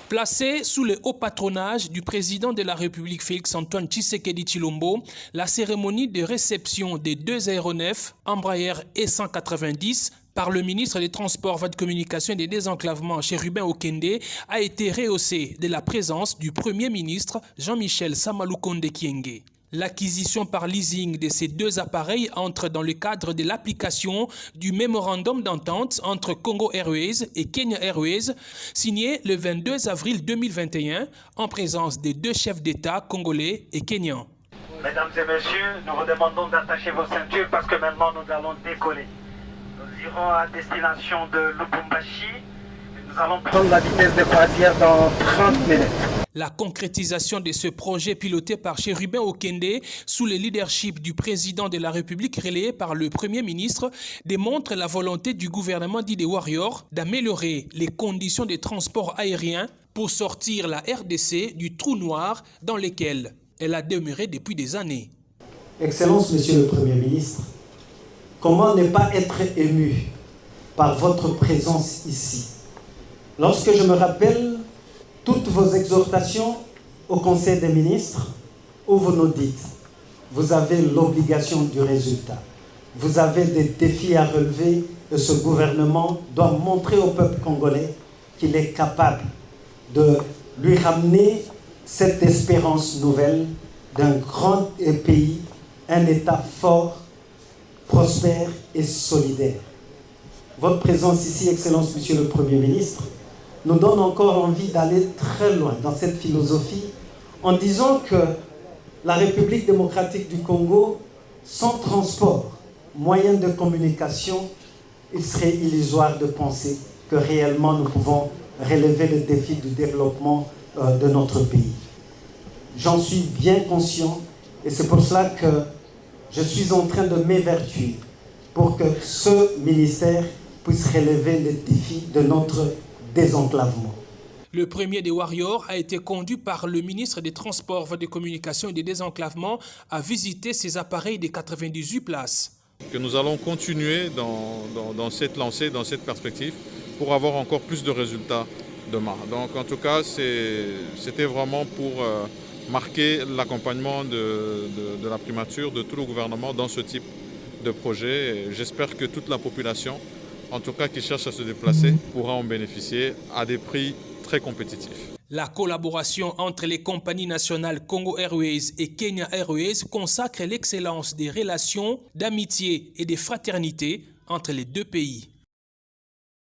Placée sous le haut patronage du président de la République Félix-Antoine Tshisekedi Tshilombo, la cérémonie de réception des deux aéronefs Embraer E190 par le ministre des Transports, Voies de Communication et des Désenclavements, Chérubin Okende, a été rehaussée de la présence du Premier ministre Jean-Michel Samalukonde Kyenge. L'acquisition par leasing de ces deux appareils entre dans le cadre de l'application du mémorandum d'entente entre Congo Airways et Kenya Airways, signé le 22 avril 2021 en présence des deux chefs d'État congolais et kenyans. Mesdames et messieurs, nous vous demandons d'attacher vos ceintures parce que maintenant nous allons décoller. Nous irons à destination de Lubumbashi et nous allons prendre la vitesse de croisière dans 30 minutes. La concrétisation de ce projet piloté par Chérubin Okende sous le leadership du président de la République relayé par le Premier ministre démontre la volonté du gouvernement dit des Warriors d'améliorer les conditions de transport aérien pour sortir la RDC du trou noir dans lequel elle a demeuré depuis des années. Excellence, Monsieur le Premier ministre, comment ne pas être ému par votre présence ici? Lorsque je me rappelle toutes vos exhortations au Conseil des ministres, où vous nous dites, vous avez l'obligation du résultat. Vous avez des défis à relever et ce gouvernement doit montrer au peuple congolais qu'il est capable de lui ramener cette espérance nouvelle d'un grand pays, un État fort, prospère et solidaire. Votre présence ici, Excellence, Monsieur le Premier ministre, nous donne encore envie d'aller très loin dans cette philosophie en disant que la République démocratique du Congo, sans transport, moyen de communication, il serait illusoire de penser que réellement nous pouvons relever le défi du développement de notre pays. J'en suis bien conscient et c'est pour cela que je suis en train de m'évertuer pour que ce ministère puisse relever le défi de notre désenclavement. Le premier des Warriors a été conduit par le ministre des Transports, Voies de Communication et des Désenclavements à visiter ces appareils de 98 places. Que nous allons continuer dans cette lancée, dans cette perspective, pour avoir encore plus de résultats demain. Donc en tout cas, c'était vraiment pour marquer l'accompagnement de la primature, de tout le gouvernement dans ce type de projet. J'espère que toute la population, en tout cas qui cherche à se déplacer, pourra en bénéficier à des prix très compétitifs. La collaboration entre les compagnies nationales Congo Airways et Kenya Airways consacre l'excellence des relations d'amitié et de fraternité entre les deux pays.